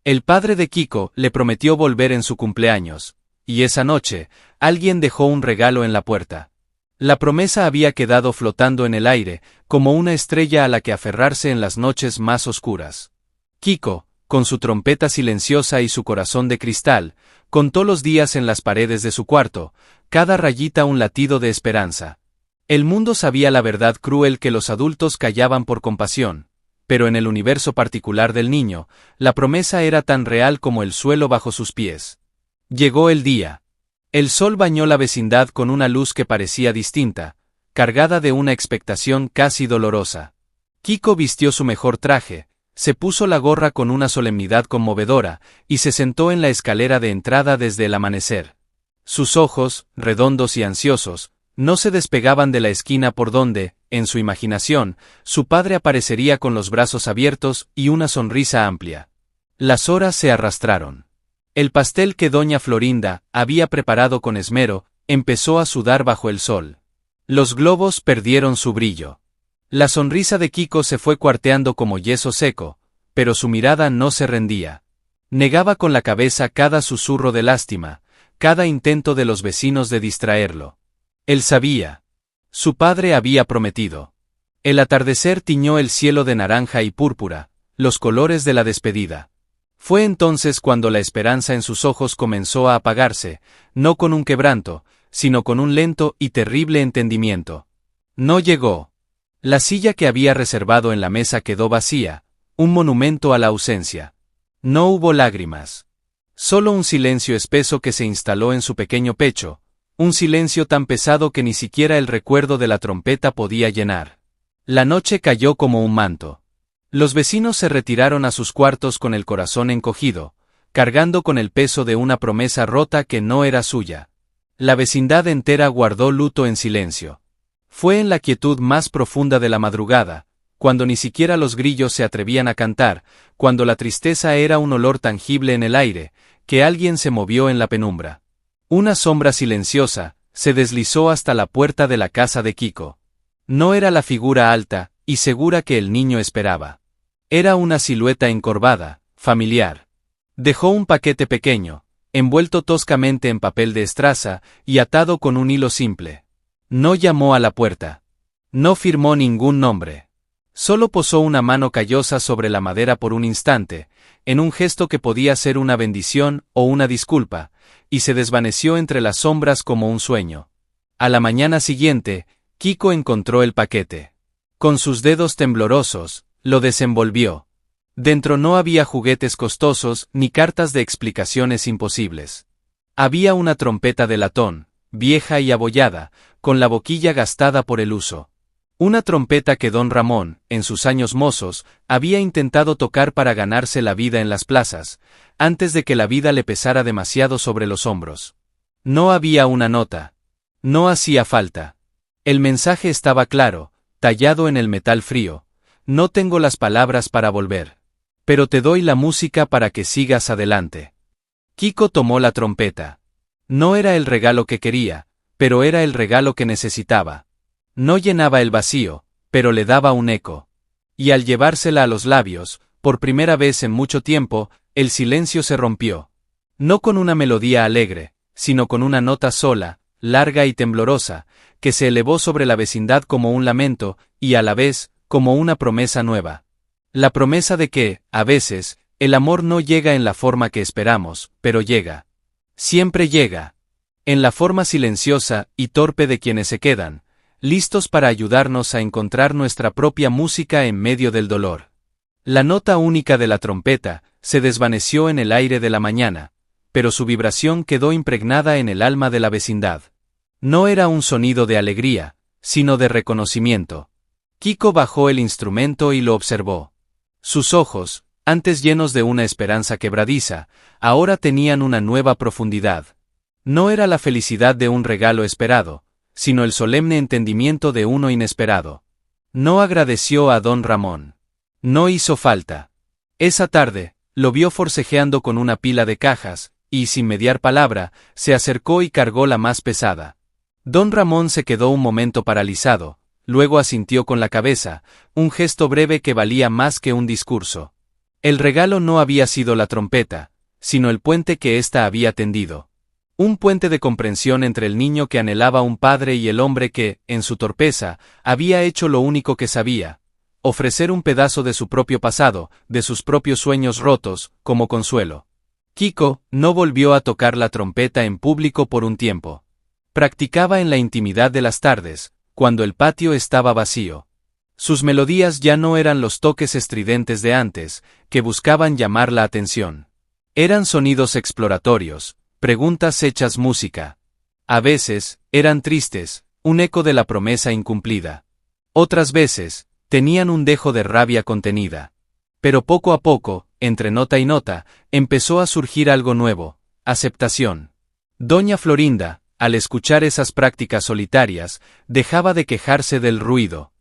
El padre de Kiko le prometió volver en su cumpleaños, y esa noche, alguien dejó un regalo en la puerta. La promesa había quedado flotando en el aire, como una estrella a la que aferrarse en las noches más oscuras. Kiko, con su trompeta silenciosa y su corazón de cristal, contó los días en las paredes de su cuarto, cada rayita un latido de esperanza. El mundo sabía la verdad cruel que los adultos callaban por compasión, pero en el universo particular del niño, la promesa era tan real como el suelo bajo sus pies. Llegó el día. El sol bañó la vecindad con una luz que parecía distinta, cargada de una expectación casi dolorosa. Kiko vistió su mejor traje, se puso la gorra con una solemnidad conmovedora, y se sentó en la escalera de entrada desde el amanecer. Sus ojos, redondos y ansiosos, no se despegaban de la esquina por donde, en su imaginación, su padre aparecería con los brazos abiertos y una sonrisa amplia. Las horas se arrastraron. El pastel que doña Florinda había preparado con esmero empezó a sudar bajo el sol. Los globos perdieron su brillo. La sonrisa de Kiko se fue cuarteando como yeso seco, pero su mirada no se rendía. Negaba con la cabeza cada susurro de lástima, cada intento de los vecinos de distraerlo. Él sabía. Su padre había prometido. El atardecer tiñó el cielo de naranja y púrpura, los colores de la despedida. Fue entonces cuando la esperanza en sus ojos comenzó a apagarse, no con un quebranto, sino con un lento y terrible entendimiento. No llegó. La silla que había reservado en la mesa quedó vacía, un monumento a la ausencia. No hubo lágrimas. Solo un silencio espeso que se instaló en su pequeño pecho, un silencio tan pesado que ni siquiera el recuerdo de la trompeta podía llenar. La noche cayó como un manto. Los vecinos se retiraron a sus cuartos con el corazón encogido, cargando con el peso de una promesa rota que no era suya. La vecindad entera guardó luto en silencio. Fue en la quietud más profunda de la madrugada, cuando ni siquiera los grillos se atrevían a cantar, cuando la tristeza era un olor tangible en el aire, que alguien se movió en la penumbra. Una sombra silenciosa se deslizó hasta la puerta de la casa de Kiko. No era la figura alta y segura que el niño esperaba. Era una silueta encorvada, familiar. Dejó un paquete pequeño, envuelto toscamente en papel de estraza y atado con un hilo simple. No llamó a la puerta. No firmó ningún nombre. Solo posó una mano callosa sobre la madera por un instante, en un gesto que podía ser una bendición o una disculpa, y se desvaneció entre las sombras como un sueño. A la mañana siguiente, Kiko encontró el paquete. Con sus dedos temblorosos, lo desenvolvió. Dentro no había juguetes costosos ni cartas de explicaciones imposibles. Había una trompeta de latón, vieja y abollada, con la boquilla gastada por el uso. Una trompeta que don Ramón, en sus años mozos, había intentado tocar para ganarse la vida en las plazas, antes de que la vida le pesara demasiado sobre los hombros. No había una nota. No hacía falta. El mensaje estaba claro, tallado en el metal frío. No tengo las palabras para volver. Pero te doy la música para que sigas adelante. Kiko tomó la trompeta. No era el regalo que quería, pero era el regalo que necesitaba. No llenaba el vacío, pero le daba un eco. Y al llevársela a los labios, por primera vez en mucho tiempo, el silencio se rompió. No con una melodía alegre, sino con una nota sola, larga y temblorosa, que se elevó sobre la vecindad como un lamento, y a la vez, como una promesa nueva. La promesa de que, a veces, el amor no llega en la forma que esperamos, pero llega. Siempre llega. En la forma silenciosa y torpe de quienes se quedan, listos para ayudarnos a encontrar nuestra propia música en medio del dolor. La nota única de la trompeta se desvaneció en el aire de la mañana, pero su vibración quedó impregnada en el alma de la vecindad. No era un sonido de alegría, sino de reconocimiento. Kiko bajó el instrumento y lo observó. Sus ojos, antes llenos de una esperanza quebradiza, ahora tenían una nueva profundidad. No era la felicidad de un regalo esperado, sino el solemne entendimiento de uno inesperado. No agradeció a don Ramón. No hizo falta. Esa tarde, lo vio forcejeando con una pila de cajas, y sin mediar palabra, se acercó y cargó la más pesada. Don Ramón se quedó un momento paralizado, luego asintió con la cabeza, un gesto breve que valía más que un discurso. El regalo no había sido la trompeta, sino el puente que ésta había tendido. Un puente de comprensión entre el niño que anhelaba un padre y el hombre que, en su torpeza, había hecho lo único que sabía: ofrecer un pedazo de su propio pasado, de sus propios sueños rotos, como consuelo. Kiko no volvió a tocar la trompeta en público por un tiempo. Practicaba en la intimidad de las tardes, cuando el patio estaba vacío. Sus melodías ya no eran los toques estridentes de antes, que buscaban llamar la atención. Eran sonidos exploratorios, preguntas hechas música. A veces, eran tristes, un eco de la promesa incumplida. Otras veces, tenían un dejo de rabia contenida. Pero poco a poco, entre nota y nota, empezó a surgir algo nuevo: aceptación. Doña Florinda, al escuchar esas prácticas solitarias, dejaba de quejarse del ruido.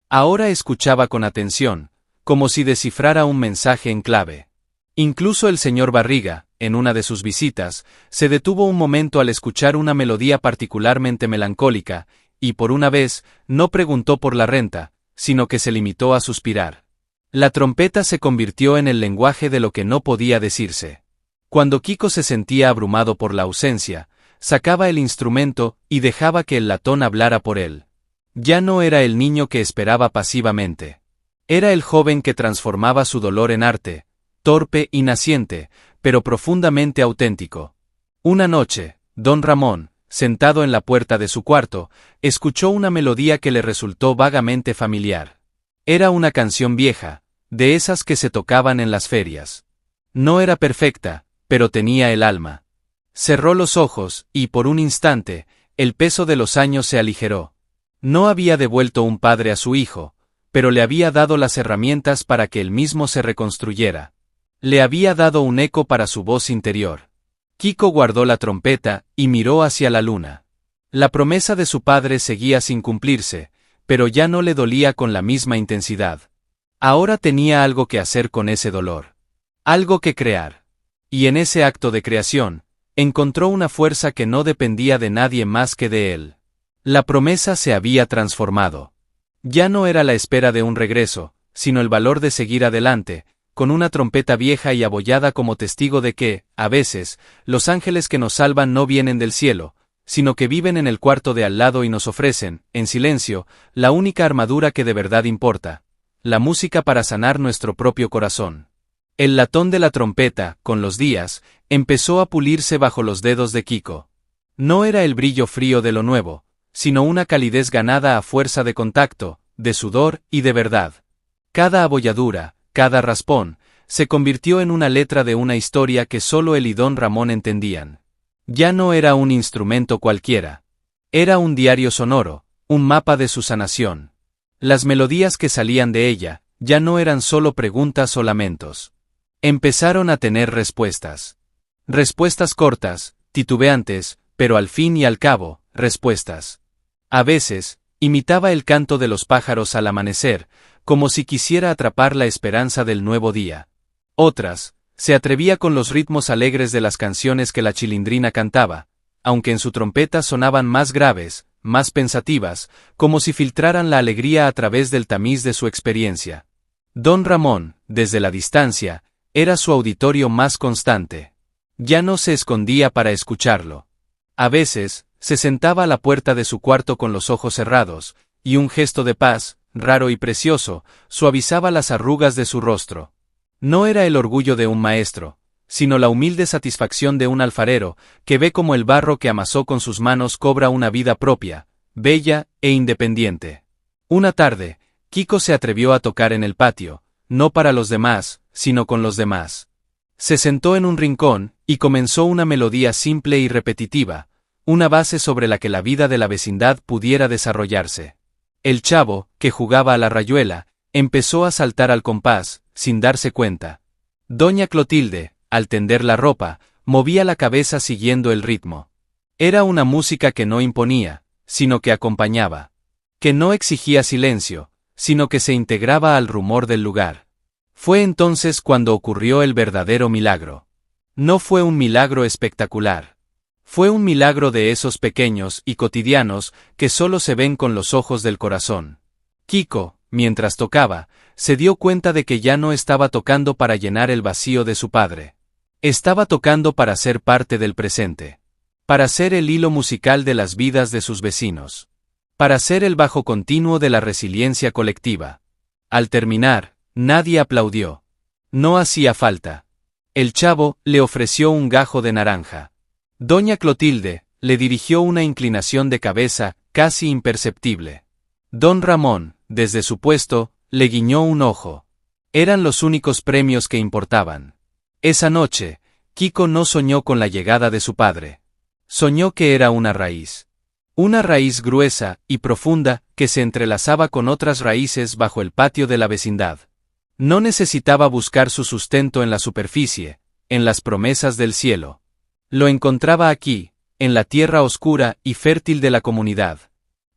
Ahora escuchaba con atención, como si descifrara un mensaje en clave. Incluso el señor Barriga, en una de sus visitas, se detuvo un momento al escuchar una melodía particularmente melancólica, y por una vez, no preguntó por la renta, sino que se limitó a suspirar. La trompeta se convirtió en el lenguaje de lo que no podía decirse. Cuando Kiko se sentía abrumado por la ausencia, sacaba el instrumento y dejaba que el latón hablara por él. Ya no era el niño que esperaba pasivamente. Era el joven que transformaba su dolor en arte, torpe y naciente, pero profundamente auténtico. Una noche, don Ramón, sentado en la puerta de su cuarto, escuchó una melodía que le resultó vagamente familiar. Era una canción vieja, de esas que se tocaban en las ferias. No era perfecta, pero tenía el alma. Cerró los ojos, y por un instante, el peso de los años se aligeró. No había devuelto un padre a su hijo, pero le había dado las herramientas para que él mismo se reconstruyera. Le había dado un eco para su voz interior. Kiko guardó la trompeta y miró hacia la luna. La promesa de su padre seguía sin cumplirse, pero ya no le dolía con la misma intensidad. Ahora tenía algo que hacer con ese dolor. Algo que crear. Y en ese acto de creación, encontró una fuerza que no dependía de nadie más que de él. La promesa se había transformado. Ya no era la espera de un regreso, sino el valor de seguir adelante, con una trompeta vieja y abollada como testigo de que, a veces, los ángeles que nos salvan no vienen del cielo, sino que viven en el cuarto de al lado y nos ofrecen, en silencio, la única armadura que de verdad importa: la música para sanar nuestro propio corazón. El latón de la trompeta, con los días, empezó a pulirse bajo los dedos de Kiko. No era el brillo frío de lo nuevo, sino una calidez ganada a fuerza de contacto, de sudor y de verdad. Cada abolladura, cada raspón, se convirtió en una letra de una historia que solo él y don Ramón entendían. Ya no era un instrumento cualquiera. Era un diario sonoro, un mapa de su sanación. Las melodías que salían de ella, ya no eran solo preguntas o lamentos. Empezaron a tener respuestas. Respuestas cortas, titubeantes, pero al fin y al cabo, respuestas. A veces, imitaba el canto de los pájaros al amanecer, como si quisiera atrapar la esperanza del nuevo día. Otras, se atrevía con los ritmos alegres de las canciones que la chilindrina cantaba, aunque en su trompeta sonaban más graves, más pensativas, como si filtraran la alegría a través del tamiz de su experiencia. Don Ramón, desde la distancia, era su auditorio más constante. Ya no se escondía para escucharlo. A veces, se sentaba a la puerta de su cuarto con los ojos cerrados, y un gesto de paz, raro y precioso, suavizaba las arrugas de su rostro. No era el orgullo de un maestro, sino la humilde satisfacción de un alfarero, que ve cómo el barro que amasó con sus manos cobra una vida propia, bella e independiente. Una tarde, Kiko se atrevió a tocar en el patio, no para los demás, sino con los demás. Se sentó en un rincón, y comenzó una melodía simple y repetitiva, una base sobre la que la vida de la vecindad pudiera desarrollarse. El chavo, que jugaba a la rayuela, empezó a saltar al compás, sin darse cuenta. Doña Clotilde, al tender la ropa, movía la cabeza siguiendo el ritmo. Era una música que no imponía, sino que acompañaba. Que no exigía silencio, sino que se integraba al rumor del lugar. Fue entonces cuando ocurrió el verdadero milagro. No fue un milagro espectacular. Fue un milagro de esos pequeños y cotidianos que solo se ven con los ojos del corazón. Kiko, mientras tocaba, se dio cuenta de que ya no estaba tocando para llenar el vacío de su padre. Estaba tocando para ser parte del presente. Para ser el hilo musical de las vidas de sus vecinos. Para ser el bajo continuo de la resiliencia colectiva. Al terminar, nadie aplaudió. No hacía falta. El chavo le ofreció un gajo de naranja. Doña Clotilde le dirigió una inclinación de cabeza casi imperceptible. Don Ramón, desde su puesto, le guiñó un ojo. Eran los únicos premios que importaban. Esa noche, Kiko no soñó con la llegada de su padre. Soñó que era una raíz. Una raíz gruesa y profunda que se entrelazaba con otras raíces bajo el patio de la vecindad. No necesitaba buscar su sustento en la superficie, en las promesas del cielo. Lo encontraba aquí, en la tierra oscura y fértil de la comunidad.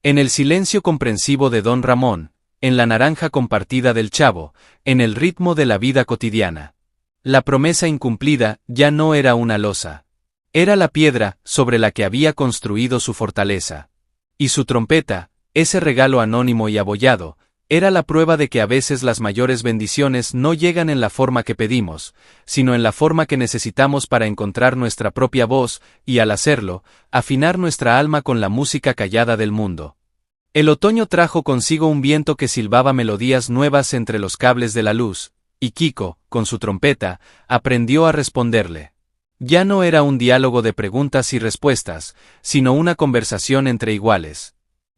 En el silencio comprensivo de don Ramón, en la naranja compartida del chavo, en el ritmo de la vida cotidiana. La promesa incumplida ya no era una losa. Era la piedra sobre la que había construido su fortaleza. Y su trompeta, ese regalo anónimo y abollado, era la prueba de que a veces las mayores bendiciones no llegan en la forma que pedimos, sino en la forma que necesitamos para encontrar nuestra propia voz y, al hacerlo, afinar nuestra alma con la música callada del mundo. El otoño trajo consigo un viento que silbaba melodías nuevas entre los cables de la luz, y Kiko, con su trompeta, aprendió a responderle. Ya no era un diálogo de preguntas y respuestas, sino una conversación entre iguales.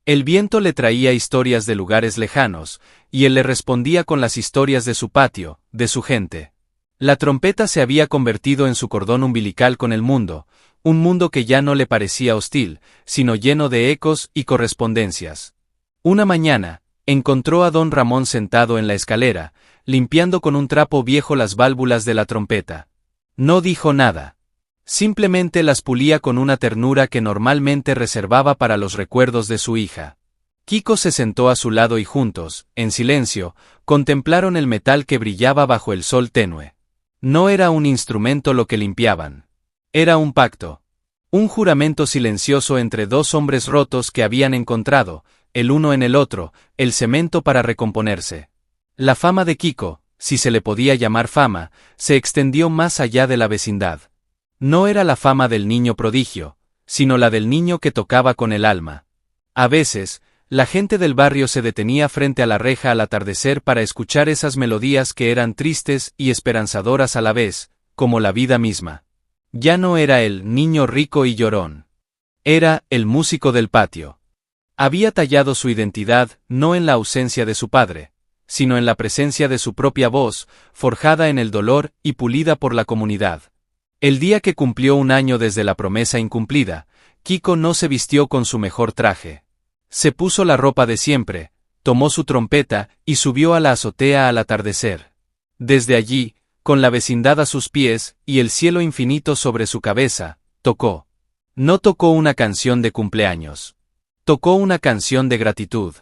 El viento le traía historias de lugares lejanos, y él le respondía con las historias de su patio, de su gente. La trompeta se había convertido en su cordón umbilical con el mundo, un mundo que ya no le parecía hostil, sino lleno de ecos y correspondencias. Una mañana, encontró a don Ramón sentado en la escalera, limpiando con un trapo viejo las válvulas de la trompeta. No dijo nada. Simplemente las pulía con una ternura que normalmente reservaba para los recuerdos de su hija. Kiko se sentó a su lado y juntos, en silencio, contemplaron el metal que brillaba bajo el sol tenue. No era un instrumento lo que limpiaban. Era un pacto. Un juramento silencioso entre dos hombres rotos que habían encontrado, el uno en el otro, el cemento para recomponerse. La fama de Kiko, si se le podía llamar fama, se extendió más allá de la vecindad. No era la fama del niño prodigio, sino la del niño que tocaba con el alma. A veces, la gente del barrio se detenía frente a la reja al atardecer para escuchar esas melodías que eran tristes y esperanzadoras a la vez, como la vida misma. Ya no era el niño rico y llorón. Era el músico del patio. Había tallado su identidad no en la ausencia de su padre, sino en la presencia de su propia voz, forjada en el dolor y pulida por la comunidad. El día que cumplió un año desde la promesa incumplida, Kiko no se vistió con su mejor traje. Se puso la ropa de siempre, tomó su trompeta y subió a la azotea al atardecer. Desde allí, con la vecindad a sus pies y el cielo infinito sobre su cabeza, tocó. No tocó una canción de cumpleaños. Tocó una canción de gratitud.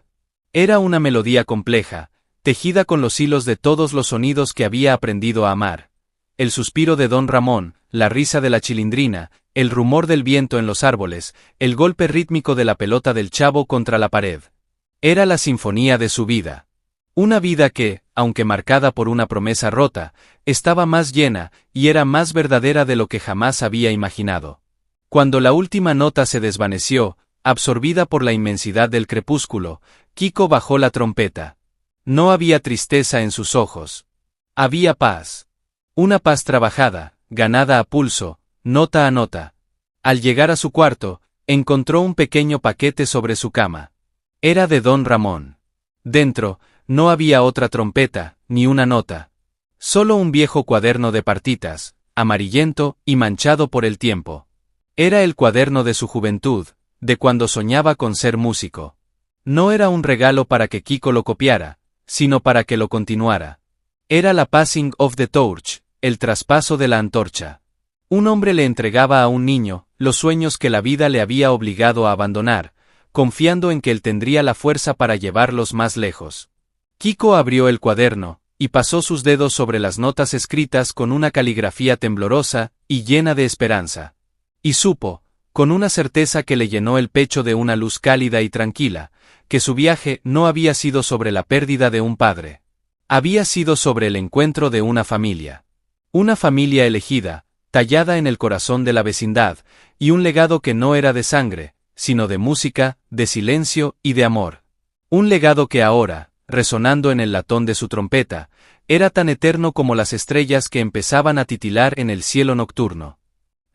Era una melodía compleja, tejida con los hilos de todos los sonidos que había aprendido a amar. El suspiro de don Ramón, la risa de la chilindrina, el rumor del viento en los árboles, el golpe rítmico de la pelota del chavo contra la pared. Era la sinfonía de su vida. Una vida que, aunque marcada por una promesa rota, estaba más llena y era más verdadera de lo que jamás había imaginado. Cuando la última nota se desvaneció, absorbida por la inmensidad del crepúsculo, Kiko bajó la trompeta. No había tristeza en sus ojos. Había paz. Una paz trabajada, ganada a pulso, nota a nota. Al llegar a su cuarto, encontró un pequeño paquete sobre su cama. Era de don Ramón. Dentro, no había otra trompeta, ni una nota. Solo un viejo cuaderno de partitas, amarillento y manchado por el tiempo. Era el cuaderno de su juventud, de cuando soñaba con ser músico. No era un regalo para que Kiko lo copiara, sino para que lo continuara. Era la passing of the torch, el traspaso de la antorcha. Un hombre le entregaba a un niño los sueños que la vida le había obligado a abandonar, confiando en que él tendría la fuerza para llevarlos más lejos. Kiko abrió el cuaderno, y pasó sus dedos sobre las notas escritas con una caligrafía temblorosa y llena de esperanza. Y supo, con una certeza que le llenó el pecho de una luz cálida y tranquila, que su viaje no había sido sobre la pérdida de un padre. Había sido sobre el encuentro de una familia. Una familia elegida, tallada en el corazón de la vecindad, y un legado que no era de sangre, sino de música, de silencio y de amor. Un legado que ahora, resonando en el latón de su trompeta, era tan eterno como las estrellas que empezaban a titilar en el cielo nocturno.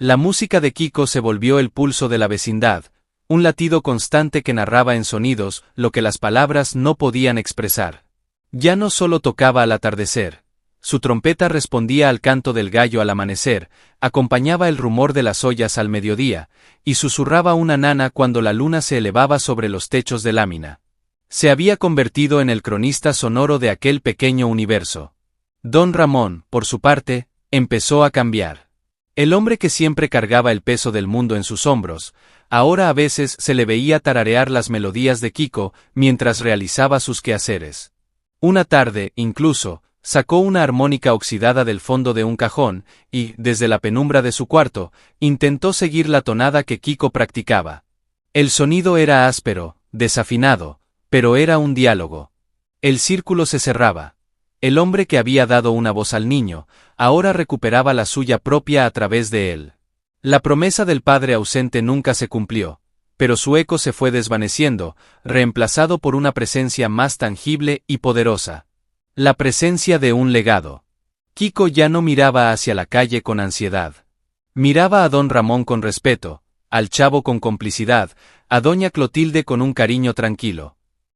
La música de Kiko se volvió el pulso de la vecindad, un latido constante que narraba en sonidos lo que las palabras no podían expresar. Ya no solo tocaba al atardecer. Su trompeta respondía al canto del gallo al amanecer, acompañaba el rumor de las ollas al mediodía, y susurraba una nana cuando la luna se elevaba sobre los techos de lámina. Se había convertido en el cronista sonoro de aquel pequeño universo. Don Ramón, por su parte, empezó a cambiar. El hombre que siempre cargaba el peso del mundo en sus hombros, ahora a veces se le veía tararear las melodías de Kiko mientras realizaba sus quehaceres. Una tarde, incluso, sacó una armónica oxidada del fondo de un cajón y, desde la penumbra de su cuarto, intentó seguir la tonada que Kiko practicaba. El sonido era áspero, desafinado, pero era un diálogo. El círculo se cerraba. El hombre que había dado una voz al niño, ahora recuperaba la suya propia a través de él. La promesa del padre ausente nunca se cumplió, pero su eco se fue desvaneciendo, reemplazado por una presencia más tangible y poderosa. La presencia de un legado. Kiko ya no miraba hacia la calle con ansiedad. Miraba a don Ramón con respeto, al chavo con complicidad, a doña Clotilde con un cariño tranquilo.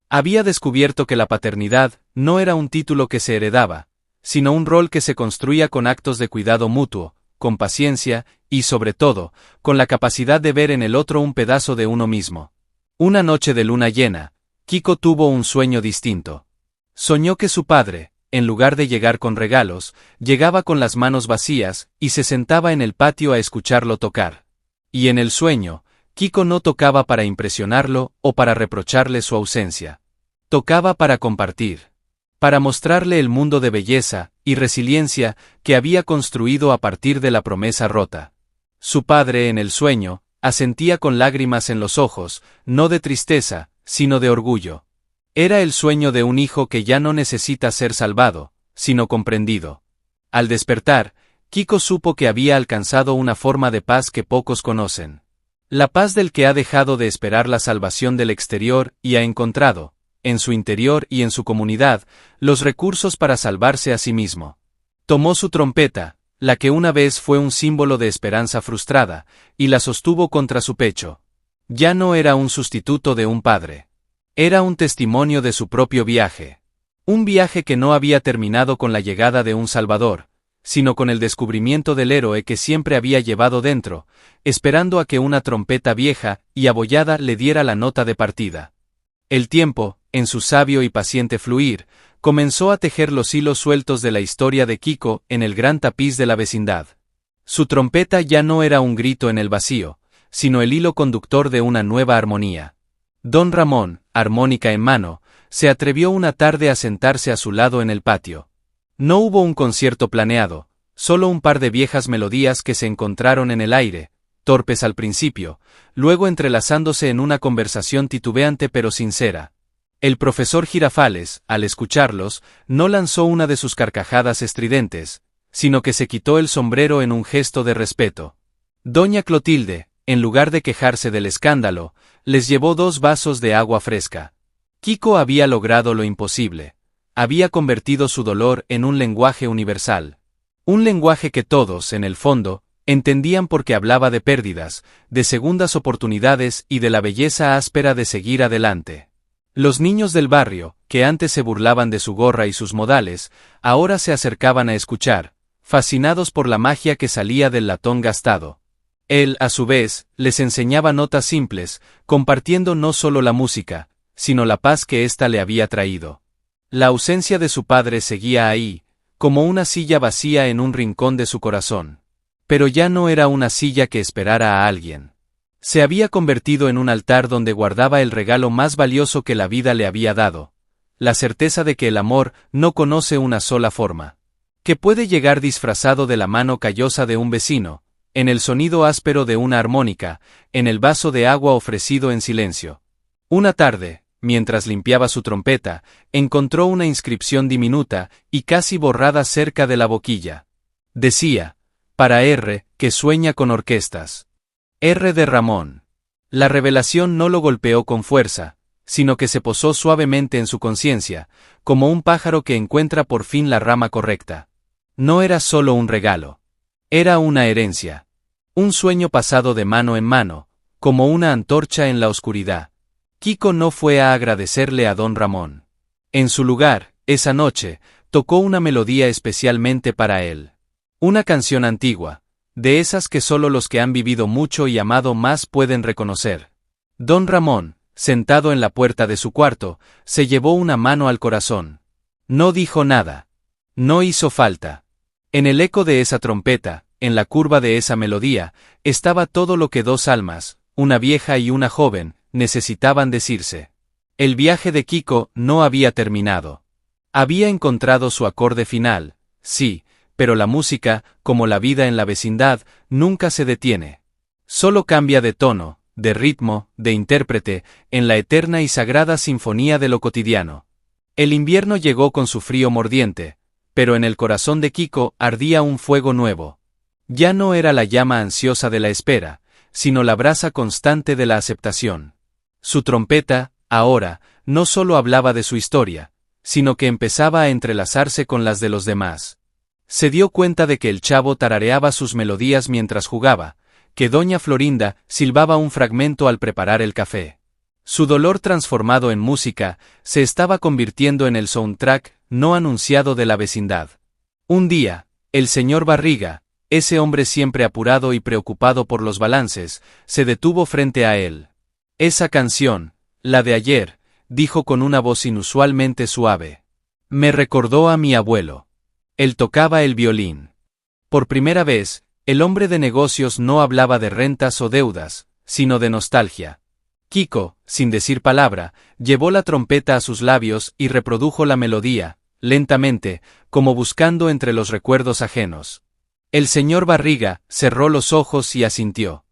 Había descubierto que la paternidad no era un título que se heredaba, sino un rol que se construía con actos de cuidado mutuo, con paciencia y, sobre todo, con la capacidad de ver en el otro un pedazo de uno mismo. Una noche de luna llena, Kiko tuvo un sueño distinto. Soñó que su padre, en lugar de llegar con regalos, llegaba con las manos vacías y se sentaba en el patio a escucharlo tocar. Y en el sueño, Kiko no tocaba para impresionarlo o para reprocharle su ausencia. Tocaba para compartir. Para mostrarle el mundo de belleza y resiliencia que había construido a partir de la promesa rota. Su padre, en el sueño, asentía con lágrimas en los ojos, no de tristeza, sino de orgullo. Era el sueño de un hijo que ya no necesita ser salvado, sino comprendido. Al despertar, Kiko supo que había alcanzado una forma de paz que pocos conocen. La paz del que ha dejado de esperar la salvación del exterior y ha encontrado, en su interior y en su comunidad, los recursos para salvarse a sí mismo. Tomó su trompeta, la que una vez fue un símbolo de esperanza frustrada, y la sostuvo contra su pecho. Ya no era un sustituto de un padre. Era un testimonio de su propio viaje. Un viaje que no había terminado con la llegada de un Salvador, sino con el descubrimiento del héroe que siempre había llevado dentro, esperando a que una trompeta vieja y abollada le diera la nota de partida. El tiempo, en su sabio y paciente fluir, comenzó a tejer los hilos sueltos de la historia de Kiko en el gran tapiz de la vecindad. Su trompeta ya no era un grito en el vacío, sino el hilo conductor de una nueva armonía. Don Ramón, armónica en mano, se atrevió una tarde a sentarse a su lado en el patio. No hubo un concierto planeado, solo un par de viejas melodías que se encontraron en el aire, torpes al principio, luego entrelazándose en una conversación titubeante pero sincera. El profesor Girafales, al escucharlos, no lanzó una de sus carcajadas estridentes, sino que se quitó el sombrero en un gesto de respeto. Doña Clotilde, en lugar de quejarse del escándalo, les llevó 2 vasos de agua fresca. Kiko había logrado lo imposible. Había convertido su dolor en un lenguaje universal. Un lenguaje que todos, en el fondo, entendían porque hablaba de pérdidas, de segundas oportunidades y de la belleza áspera de seguir adelante. Los niños del barrio, que antes se burlaban de su gorra y sus modales, ahora se acercaban a escuchar, fascinados por la magia que salía del latón gastado. Él, a su vez, les enseñaba notas simples, compartiendo no solo la música, sino la paz que ésta le había traído. La ausencia de su padre seguía ahí, como una silla vacía en un rincón de su corazón. Pero ya no era una silla que esperara a alguien. Se había convertido en un altar donde guardaba el regalo más valioso que la vida le había dado, la certeza de que el amor no conoce una sola forma, que puede llegar disfrazado de la mano callosa de un vecino, en el sonido áspero de una armónica, en el vaso de agua ofrecido en silencio. Una tarde, mientras limpiaba su trompeta, encontró una inscripción diminuta y casi borrada cerca de la boquilla. Decía, para R, que sueña con orquestas. R de Ramón. La revelación no lo golpeó con fuerza, sino que se posó suavemente en su conciencia, como un pájaro que encuentra por fin la rama correcta. No era solo un regalo. Era una herencia. Un sueño pasado de mano en mano, como una antorcha en la oscuridad. Kiko no fue a agradecerle a don Ramón. En su lugar, esa noche, tocó una melodía especialmente para él. Una canción antigua, de esas que solo los que han vivido mucho y amado más pueden reconocer. Don Ramón, sentado en la puerta de su cuarto, se llevó una mano al corazón. No dijo nada. No hizo falta. En el eco de esa trompeta, en la curva de esa melodía, estaba todo lo que dos almas, una vieja y una joven, necesitaban decirse. El viaje de Kiko no había terminado. Había encontrado su acorde final, sí, pero la música, como la vida en la vecindad, nunca se detiene. Solo cambia de tono, de ritmo, de intérprete, en la eterna y sagrada sinfonía de lo cotidiano. El invierno llegó con su frío mordiente, pero en el corazón de Kiko ardía un fuego nuevo. Ya no era la llama ansiosa de la espera, sino la brasa constante de la aceptación. Su trompeta, ahora, no solo hablaba de su historia, sino que empezaba a entrelazarse con las de los demás. Se dio cuenta de que el chavo tarareaba sus melodías mientras jugaba, que doña Florinda silbaba un fragmento al preparar el café. Su dolor transformado en música se estaba convirtiendo en el soundtrack no anunciado de la vecindad. Un día, el señor Barriga, ese hombre siempre apurado y preocupado por los balances, se detuvo frente a él. Esa canción, la de ayer, dijo con una voz inusualmente suave. Me recordó a mi abuelo. Él tocaba el violín. Por primera vez, el hombre de negocios no hablaba de rentas o deudas, sino de nostalgia. Kiko, sin decir palabra, llevó la trompeta a sus labios y reprodujo la melodía, lentamente, como buscando entre los recuerdos ajenos. El señor Barriga cerró los ojos y asintió.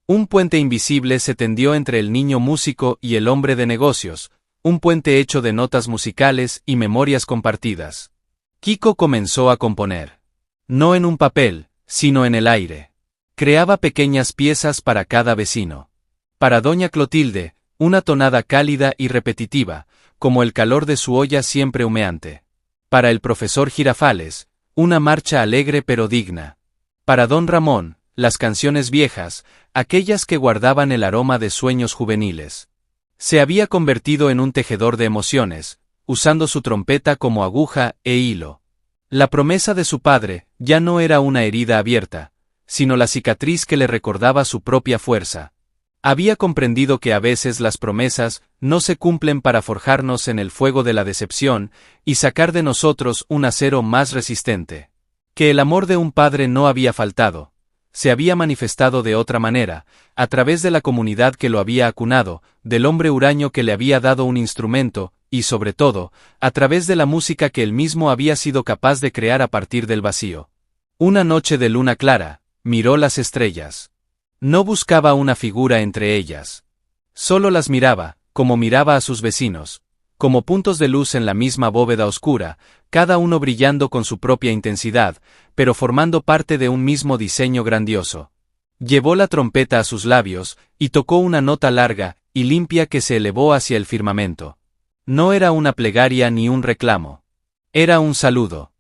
Un puente invisible se tendió entre el niño músico y el hombre de negocios, un puente hecho de notas musicales y memorias compartidas. Kiko comenzó a componer. No en un papel, sino en el aire. Creaba pequeñas piezas para cada vecino. Para doña Clotilde, una tonada cálida y repetitiva, como el calor de su olla siempre humeante. Para el profesor Girafales, una marcha alegre pero digna. Para don Ramón, las canciones viejas, aquellas que guardaban el aroma de sueños juveniles. Se había convertido en un tejedor de emociones, usando su trompeta como aguja e hilo. La promesa de su padre ya no era una herida abierta, sino la cicatriz que le recordaba su propia fuerza. Había comprendido que a veces las promesas no se cumplen para forjarnos en el fuego de la decepción y sacar de nosotros un acero más resistente. Que el amor de un padre no había faltado, se había manifestado de otra manera, a través de la comunidad que lo había acunado, del hombre huraño que le había dado un instrumento, y sobre todo, a través de la música que él mismo había sido capaz de crear a partir del vacío. Una noche de luna clara, miró las estrellas. No buscaba una figura entre ellas. Solo las miraba, como miraba a sus vecinos, como puntos de luz en la misma bóveda oscura, cada uno brillando con su propia intensidad, pero formando parte de un mismo diseño grandioso. Llevó la trompeta a sus labios, y tocó una nota larga y limpia que se elevó hacia el firmamento. No era una plegaria ni un reclamo. Era un saludo.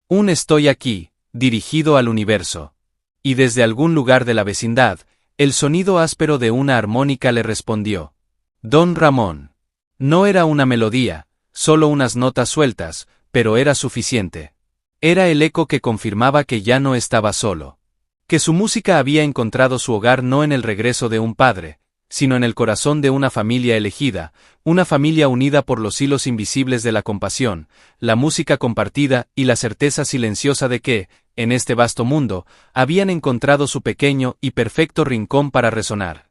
Un estoy aquí, dirigido al universo. Y desde algún lugar de la vecindad, el sonido áspero de una armónica le respondió. Don Ramón. No era una melodía, solo unas notas sueltas, pero era suficiente. Era el eco que confirmaba que ya no estaba solo. Que su música había encontrado su hogar no en el regreso de un padre, sino en el corazón de una familia elegida, una familia unida por los hilos invisibles de la compasión, la música compartida y la certeza silenciosa de que, en este vasto mundo, habían encontrado su pequeño y perfecto rincón para resonar.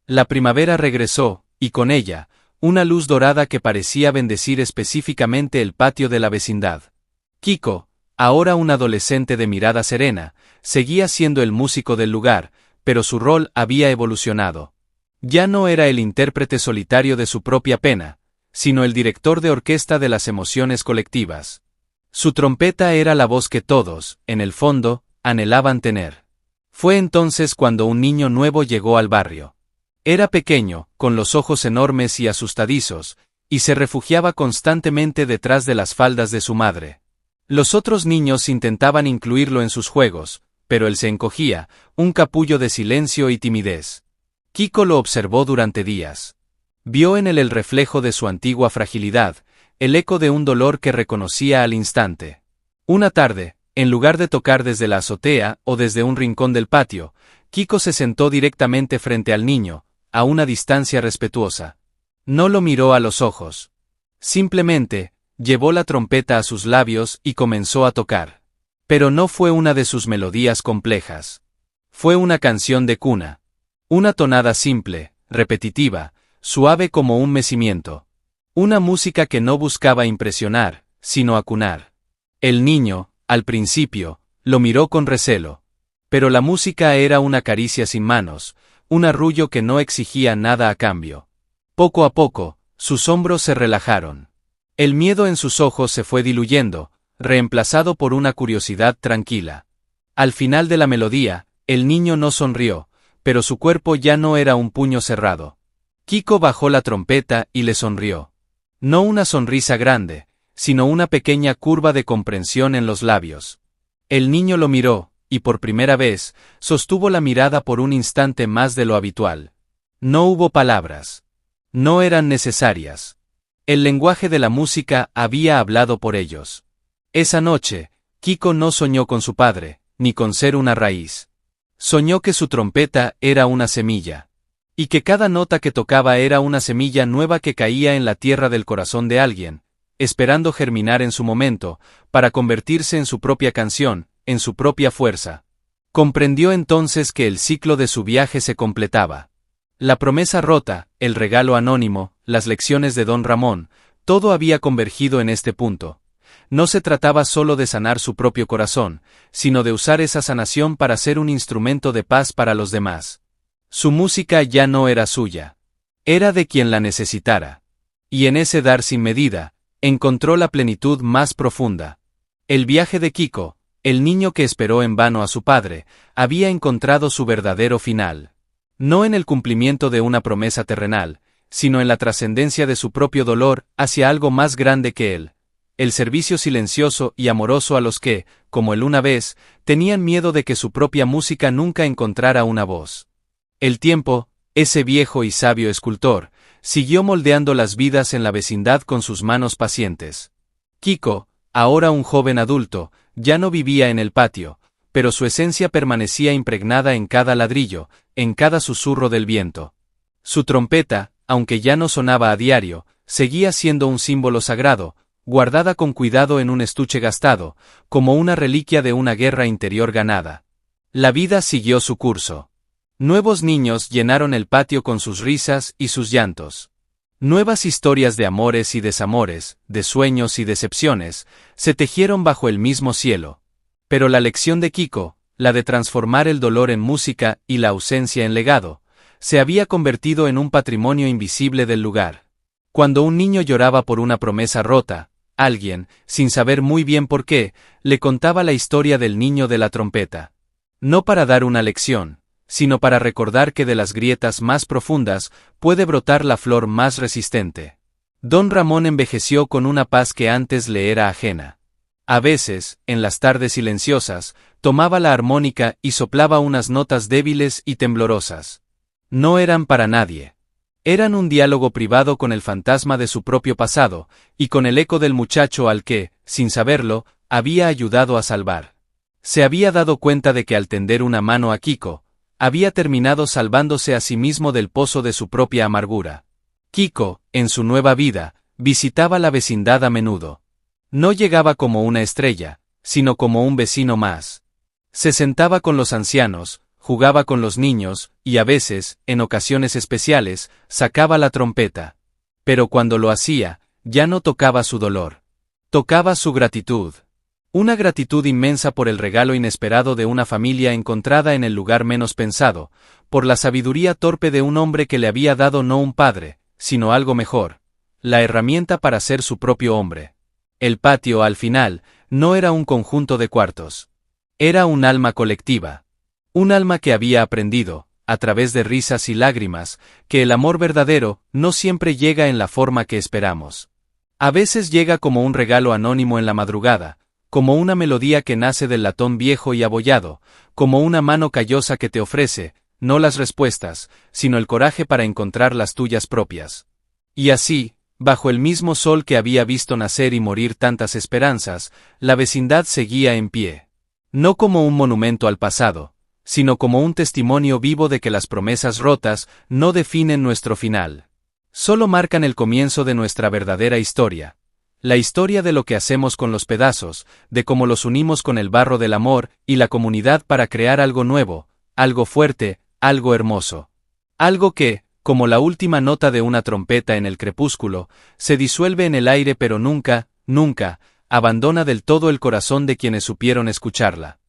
La primavera regresó, y con ella, una luz dorada que parecía bendecir específicamente el patio de la vecindad. Kiko, Ahora un adolescente de mirada serena, seguía siendo el músico del lugar, pero su rol había evolucionado. Ya no era el intérprete solitario de su propia pena, sino el director de orquesta de las emociones colectivas. Su trompeta era la voz que todos, en el fondo, anhelaban tener. Fue entonces cuando un niño nuevo llegó al barrio. Era pequeño, con los ojos enormes y asustadizos, y se refugiaba constantemente detrás de las faldas de su madre. Los otros niños intentaban incluirlo en sus juegos, pero él se encogía, un capullo de silencio y timidez. Kiko lo observó durante días. Vio en él el reflejo de su antigua fragilidad, el eco de un dolor que reconocía al instante. Una tarde, en lugar de tocar desde la azotea o desde un rincón del patio, Kiko se sentó directamente frente al niño, a una distancia respetuosa. No lo miró a los ojos. Simplemente, llevó la trompeta a sus labios y comenzó a tocar. Pero no fue una de sus melodías complejas. Fue una canción de cuna. Una tonada simple, repetitiva, suave como un mecimiento. Una música que no buscaba impresionar, sino acunar. El niño, al principio, lo miró con recelo. Pero la música era una caricia sin manos, un arrullo que no exigía nada a cambio. Poco a poco, sus hombros se relajaron. El miedo en sus ojos se fue diluyendo, reemplazado por una curiosidad tranquila. Al final de la melodía, el niño no sonrió, pero su cuerpo ya no era un puño cerrado. Kiko bajó la trompeta y le sonrió. No una sonrisa grande, sino una pequeña curva de comprensión en los labios. El niño lo miró, y por primera vez, sostuvo la mirada por un instante más de lo habitual. No hubo palabras. No eran necesarias. El lenguaje de la música había hablado por ellos. Esa noche, Kiko no soñó con su padre, ni con ser una raíz. Soñó que su trompeta era una semilla. Y que cada nota que tocaba era una semilla nueva que caía en la tierra del corazón de alguien, esperando germinar en su momento, para convertirse en su propia canción, en su propia fuerza. Comprendió entonces que el ciclo de su viaje se completaba. La promesa rota, el regalo anónimo, las lecciones de Don Ramón, todo había convergido en este punto. No se trataba solo de sanar su propio corazón, sino de usar esa sanación para ser un instrumento de paz para los demás. Su música ya no era suya. Era de quien la necesitara. Y en ese dar sin medida, encontró la plenitud más profunda. El viaje de Kiko, el niño que esperó en vano a su padre, había encontrado su verdadero final. No en el cumplimiento de una promesa terrenal, sino en la trascendencia de su propio dolor hacia algo más grande que él. El servicio silencioso y amoroso a los que, como él una vez, tenían miedo de que su propia música nunca encontrara una voz. El tiempo, ese viejo y sabio escultor, siguió moldeando las vidas en la vecindad con sus manos pacientes. Kiko, ahora un joven adulto, ya no vivía en el patio, pero su esencia permanecía impregnada en cada ladrillo, en cada susurro del viento. Su trompeta, aunque ya no sonaba a diario, seguía siendo un símbolo sagrado, guardada con cuidado en un estuche gastado, como una reliquia de una guerra interior ganada. La vida siguió su curso. Nuevos niños llenaron el patio con sus risas y sus llantos. Nuevas historias de amores y desamores, de sueños y decepciones, se tejieron bajo el mismo cielo. Pero la lección de Kiko, la de transformar el dolor en música y la ausencia en legado, se había convertido en un patrimonio invisible del lugar. Cuando un niño lloraba por una promesa rota, alguien, sin saber muy bien por qué, le contaba la historia del niño de la trompeta. No para dar una lección, sino para recordar que de las grietas más profundas puede brotar la flor más resistente. Don Ramón envejeció con una paz que antes le era ajena. A veces, en las tardes silenciosas, tomaba la armónica y soplaba unas notas débiles y temblorosas. No eran para nadie. Eran un diálogo privado con el fantasma de su propio pasado, y con el eco del muchacho al que, sin saberlo, había ayudado a salvar. Se había dado cuenta de que al tender una mano a Kiko, había terminado salvándose a sí mismo del pozo de su propia amargura. Kiko, en su nueva vida, visitaba la vecindad a menudo. No llegaba como una estrella, sino como un vecino más. Se sentaba con los ancianos, jugaba con los niños, y a veces, en ocasiones especiales, sacaba la trompeta. Pero cuando lo hacía, ya no tocaba su dolor. Tocaba su gratitud. Una gratitud inmensa por el regalo inesperado de una familia encontrada en el lugar menos pensado, por la sabiduría torpe de un hombre que le había dado no un padre, sino algo mejor, la herramienta para ser su propio hombre. El patio, al final, no era un conjunto de cuartos. Era un alma colectiva. Un alma que había aprendido, a través de risas y lágrimas, que el amor verdadero no siempre llega en la forma que esperamos. A veces llega como un regalo anónimo en la madrugada, como una melodía que nace del latón viejo y abollado, como una mano callosa que te ofrece, no las respuestas, sino el coraje para encontrar las tuyas propias. Y así, bajo el mismo sol que había visto nacer y morir tantas esperanzas, la vecindad seguía en pie. No como un monumento al pasado, sino como un testimonio vivo de que las promesas rotas no definen nuestro final. Solo marcan el comienzo de nuestra verdadera historia. La historia de lo que hacemos con los pedazos, de cómo los unimos con el barro del amor y la comunidad para crear algo nuevo, algo fuerte, algo hermoso. Algo que, como la última nota de una trompeta en el crepúsculo, se disuelve en el aire pero nunca, nunca, abandona del todo el corazón de quienes supieron escucharla.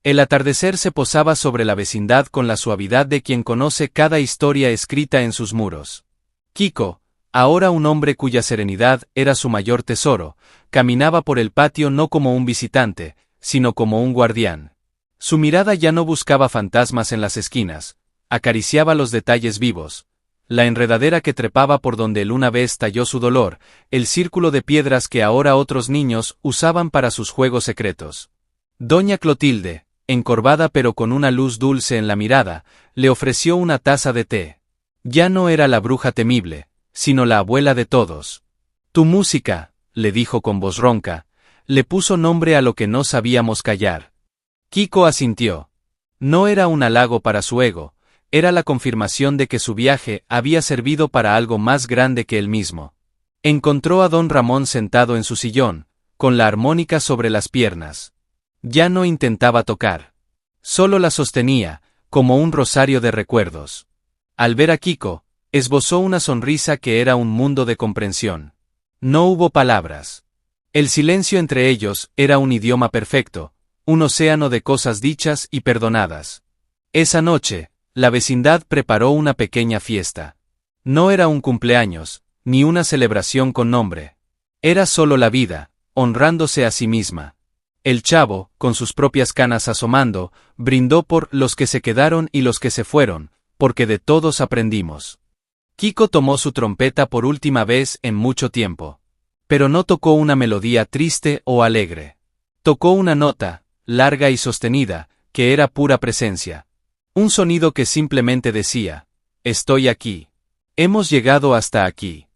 El atardecer se posaba sobre la vecindad con la suavidad de quien conoce cada historia escrita en sus muros. Kiko, ahora un hombre cuya serenidad era su mayor tesoro, caminaba por el patio no como un visitante, sino como un guardián. Su mirada ya no buscaba fantasmas en las esquinas, acariciaba los detalles vivos, la enredadera que trepaba por donde él una vez talló su dolor, el círculo de piedras que ahora otros niños usaban para sus juegos secretos. Doña Clotilde, encorvada pero con una luz dulce en la mirada, le ofreció una taza de té. Ya no era la bruja temible, sino la abuela de todos. Tu música, le dijo con voz ronca, le puso nombre a lo que no sabíamos callar. Kiko asintió. No era un halago para su ego, era la confirmación de que su viaje había servido para algo más grande que él mismo. Encontró a don Ramón sentado en su sillón, con la armónica sobre las piernas. Ya no intentaba tocar. Solo la sostenía, como un rosario de recuerdos. Al ver a Kiko, esbozó una sonrisa que era un mundo de comprensión. No hubo palabras. El silencio entre ellos era un idioma perfecto, un océano de cosas dichas y perdonadas. Esa noche, la vecindad preparó una pequeña fiesta. No era un cumpleaños, ni una celebración con nombre. Era solo la vida, honrándose a sí misma. El chavo, con sus propias canas asomando, brindó por los que se quedaron y los que se fueron, porque de todos aprendimos. Kiko tomó su trompeta por última vez en mucho tiempo. Pero no tocó una melodía triste o alegre. Tocó una nota, larga y sostenida, que era pura presencia. Un sonido que simplemente decía, estoy aquí. Hemos llegado hasta aquí.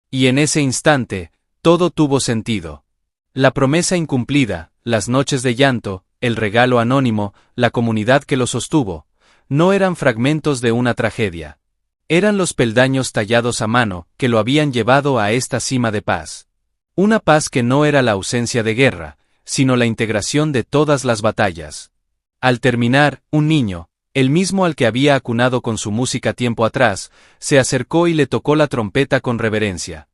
Y en ese instante, todo tuvo sentido. La promesa incumplida, las noches de llanto, el regalo anónimo, la comunidad que lo sostuvo, no eran fragmentos de una tragedia. Eran los peldaños tallados a mano que lo habían llevado a esta cima de paz. Una paz que no era la ausencia de guerra, sino la integración de todas las batallas. Al terminar, un niño, el mismo al que había acunado con su música tiempo atrás, se acercó y le tocó la trompeta con reverencia.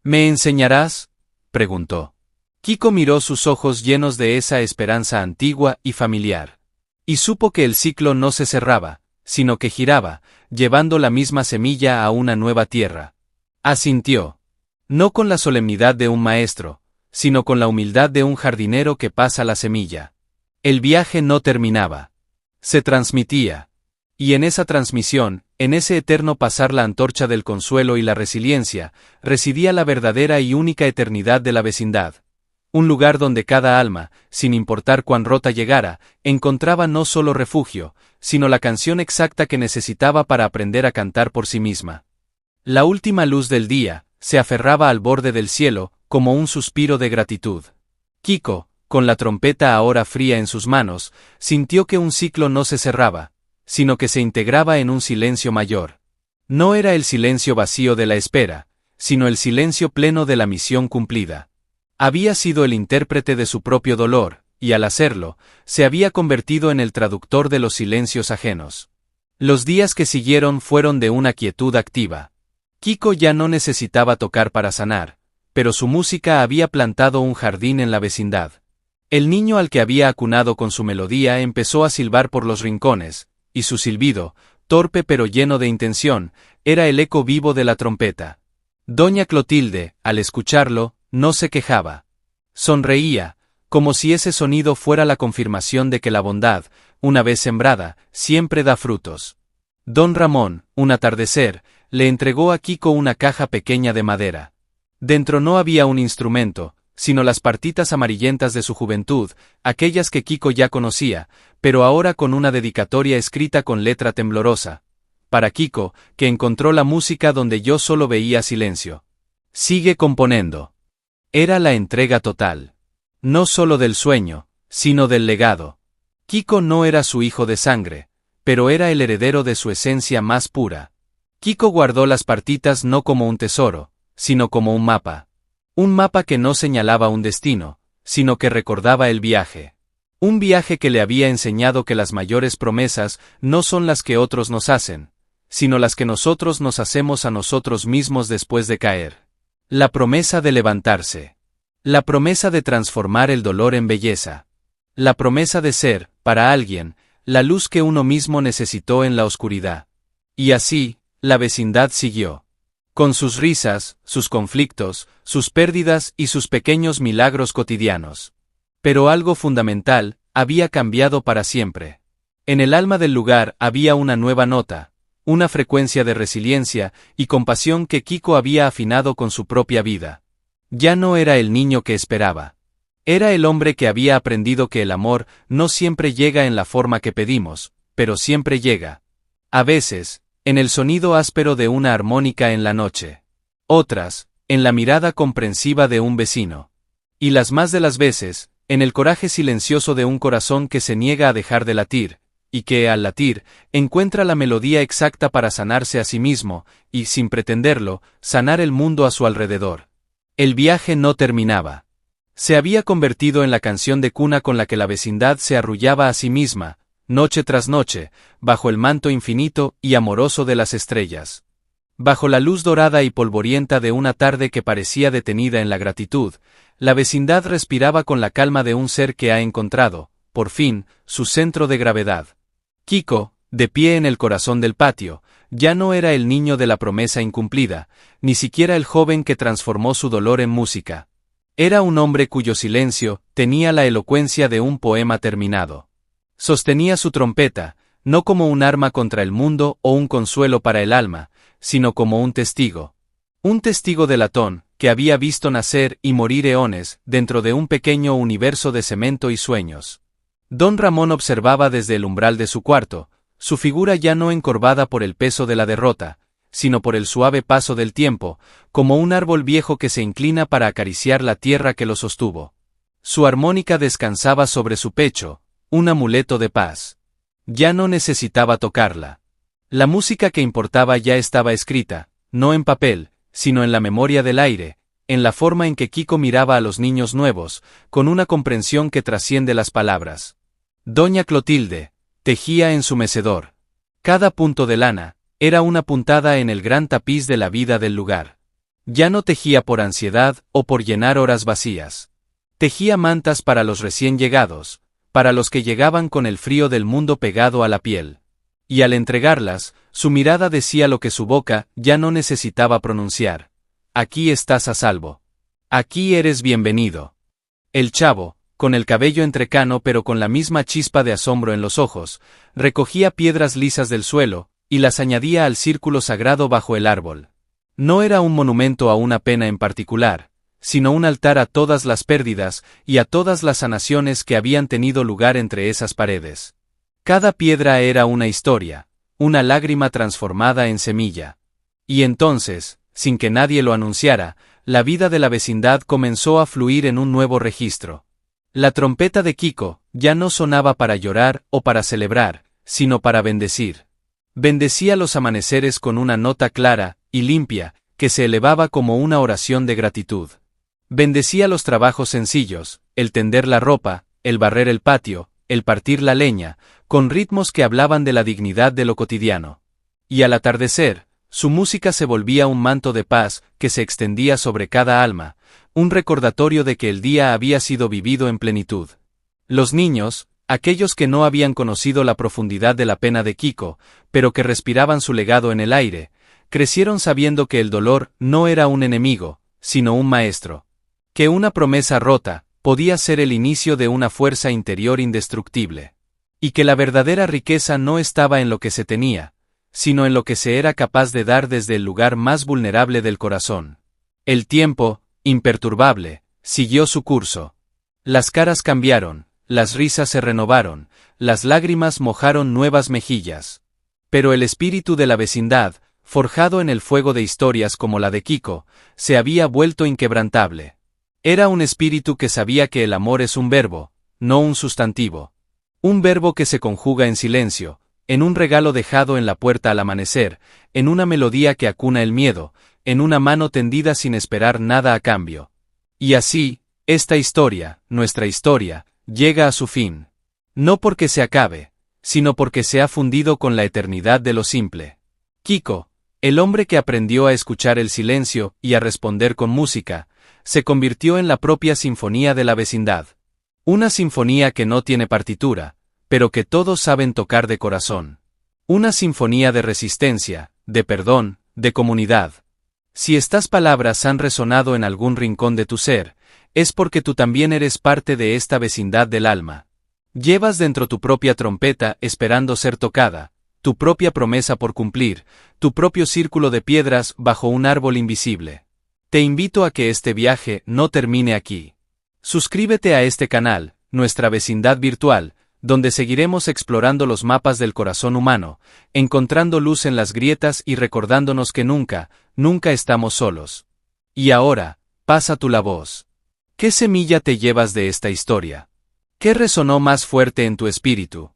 ¿Me enseñarás?, preguntó. Kiko miró sus ojos llenos de esa esperanza antigua y familiar. Y supo que el ciclo no se cerraba, sino que giraba, llevando la misma semilla a una nueva tierra. Asintió. No con la solemnidad de un maestro, sino con la humildad de un jardinero que pasa la semilla. El viaje no terminaba. Se transmitía. Y en esa transmisión, en ese eterno pasar la antorcha del consuelo y la resiliencia, residía la verdadera y única eternidad de la vecindad. Un lugar donde cada alma, sin importar cuán rota llegara, encontraba no solo refugio, sino la canción exacta que necesitaba para aprender a cantar por sí misma. La última luz del día se aferraba al borde del cielo, como un suspiro de gratitud. Kiko, con la trompeta ahora fría en sus manos, sintió que un ciclo no se cerraba, sino que se integraba en un silencio mayor. No era el silencio vacío de la espera, sino el silencio pleno de la misión cumplida. Había sido el intérprete de su propio dolor, y al hacerlo, se había convertido en el traductor de los silencios ajenos. Los días que siguieron fueron de una quietud activa. Kiko ya no necesitaba tocar para sanar, pero su música había plantado un jardín en la vecindad. El niño al que había acunado con su melodía empezó a silbar por los rincones, y su silbido, torpe pero lleno de intención, era el eco vivo de la trompeta. Doña Clotilde, al escucharlo, no se quejaba. Sonreía, como si ese sonido fuera la confirmación de que la bondad, una vez sembrada, siempre da frutos. Don Ramón, un atardecer, le entregó a Kiko una caja pequeña de madera. Dentro no había un instrumento, sino las partitas amarillentas de su juventud, aquellas que Kiko ya conocía, pero ahora con una dedicatoria escrita con letra temblorosa. Para Kiko, que encontró la música donde yo solo veía silencio. Sigue componiendo. Era la entrega total. No solo del sueño, sino del legado. Kiko no era su hijo de sangre, pero era el heredero de su esencia más pura. Kiko guardó las partitas no como un tesoro, sino como un mapa. Un mapa que no señalaba un destino, sino que recordaba el viaje. Un viaje que le había enseñado que las mayores promesas no son las que otros nos hacen, sino las que nosotros nos hacemos a nosotros mismos después de caer. La promesa de levantarse. La promesa de transformar el dolor en belleza. La promesa de ser, para alguien, la luz que uno mismo necesitó en la oscuridad. Y así, la vecindad siguió. Con sus risas, sus conflictos, sus pérdidas y sus pequeños milagros cotidianos. Pero algo fundamental había cambiado para siempre. En el alma del lugar había una nueva nota, una frecuencia de resiliencia y compasión que Kiko había afinado con su propia vida. Ya no era el niño que esperaba. Era el hombre que había aprendido que el amor no siempre llega en la forma que pedimos, pero siempre llega. A veces, en el sonido áspero de una armónica en la noche. Otras, en la mirada comprensiva de un vecino. Y las más de las veces, en el coraje silencioso de un corazón que se niega a dejar de latir, y que, al latir, encuentra la melodía exacta para sanarse a sí mismo, y, sin pretenderlo, sanar el mundo a su alrededor. El viaje no terminaba. Se había convertido en la canción de cuna con la que la vecindad se arrullaba a sí misma, noche tras noche, bajo el manto infinito y amoroso de las estrellas. Bajo la luz dorada y polvorienta de una tarde que parecía detenida en la gratitud, la vecindad respiraba con la calma de un ser que ha encontrado, por fin, su centro de gravedad. Kiko, de pie en el corazón del patio, ya no era el niño de la promesa incumplida, ni siquiera el joven que transformó su dolor en música. Era un hombre cuyo silencio tenía la elocuencia de un poema terminado. Sostenía su trompeta, no como un arma contra el mundo o un consuelo para el alma, sino como un testigo. Un testigo de latón, que había visto nacer y morir eones dentro de un pequeño universo de cemento y sueños. Don Ramón observaba desde el umbral de su cuarto, su figura ya no encorvada por el peso de la derrota, sino por el suave paso del tiempo, como un árbol viejo que se inclina para acariciar la tierra que lo sostuvo. Su armónica descansaba sobre su pecho, un amuleto de paz. Ya no necesitaba tocarla. La música que importaba ya estaba escrita, no en papel, sino en la memoria del aire, en la forma en que Kiko miraba a los niños nuevos, con una comprensión que trasciende las palabras. Doña Clotilde tejía en su mecedor. Cada punto de lana era una puntada en el gran tapiz de la vida del lugar. Ya no tejía por ansiedad o por llenar horas vacías. Tejía mantas para los recién llegados, para los que llegaban con el frío del mundo pegado a la piel. Y al entregarlas, su mirada decía lo que su boca ya no necesitaba pronunciar. Aquí estás a salvo. Aquí eres bienvenido. El chavo, con el cabello entrecano pero con la misma chispa de asombro en los ojos, recogía piedras lisas del suelo, y las añadía al círculo sagrado bajo el árbol. No era un monumento a una pena en particular, sino un altar a todas las pérdidas y a todas las sanaciones que habían tenido lugar entre esas paredes. Cada piedra era una historia, una lágrima transformada en semilla. Y entonces, sin que nadie lo anunciara, la vida de la vecindad comenzó a fluir en un nuevo registro. La trompeta de Kiko ya no sonaba para llorar o para celebrar, sino para bendecir. Bendecía los amaneceres con una nota clara y limpia, que se elevaba como una oración de gratitud. Bendecía los trabajos sencillos, el tender la ropa, el barrer el patio, el partir la leña, con ritmos que hablaban de la dignidad de lo cotidiano. Y al atardecer, su música se volvía un manto de paz que se extendía sobre cada alma, un recordatorio de que el día había sido vivido en plenitud. Los niños, aquellos que no habían conocido la profundidad de la pena de Kiko, pero que respiraban su legado en el aire, crecieron sabiendo que el dolor no era un enemigo, sino un maestro. Que una promesa rota podía ser el inicio de una fuerza interior indestructible. Y que la verdadera riqueza no estaba en lo que se tenía, sino en lo que se era capaz de dar desde el lugar más vulnerable del corazón. El tiempo, imperturbable, siguió su curso. Las caras cambiaron, las risas se renovaron, las lágrimas mojaron nuevas mejillas. Pero el espíritu de la vecindad, forjado en el fuego de historias como la de Kiko, se había vuelto inquebrantable. Era un espíritu que sabía que el amor es un verbo, no un sustantivo. Un verbo que se conjuga en silencio, en un regalo dejado en la puerta al amanecer, en una melodía que acuna el miedo, en una mano tendida sin esperar nada a cambio. Y así, esta historia, nuestra historia, llega a su fin. No porque se acabe, sino porque se ha fundido con la eternidad de lo simple. Kiko, el hombre que aprendió a escuchar el silencio y a responder con música, se convirtió en la propia sinfonía de la vecindad. Una sinfonía que no tiene partitura, pero que todos saben tocar de corazón. Una sinfonía de resistencia, de perdón, de comunidad. Si estas palabras han resonado en algún rincón de tu ser, es porque tú también eres parte de esta vecindad del alma. Llevas dentro tu propia trompeta esperando ser tocada, tu propia promesa por cumplir, tu propio círculo de piedras bajo un árbol invisible. Te invito a que este viaje no termine aquí. Suscríbete a este canal, nuestra vecindad virtual, donde seguiremos explorando los mapas del corazón humano, encontrando luz en las grietas y recordándonos que nunca, nunca estamos solos. Y ahora, pasa tú la voz. ¿Qué semilla te llevas de esta historia? ¿Qué resonó más fuerte en tu espíritu?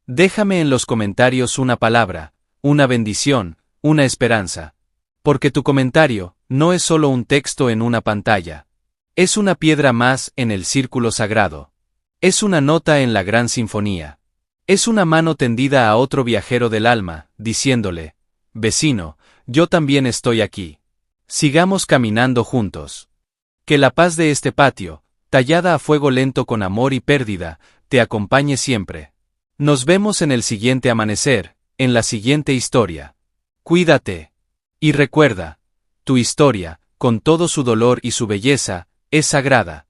Déjame en los comentarios una palabra, una bendición, una esperanza. Porque tu comentario no es solo un texto en una pantalla. Es una piedra más en el círculo sagrado. Es una nota en la gran sinfonía. Es una mano tendida a otro viajero del alma, diciéndole, vecino, yo también estoy aquí. Sigamos caminando juntos. Que la paz de este patio, tallada a fuego lento con amor y pérdida, te acompañe siempre. Nos vemos en el siguiente amanecer, en la siguiente historia. Cuídate. Y recuerda, tu historia, con todo su dolor y su belleza, es sagrada.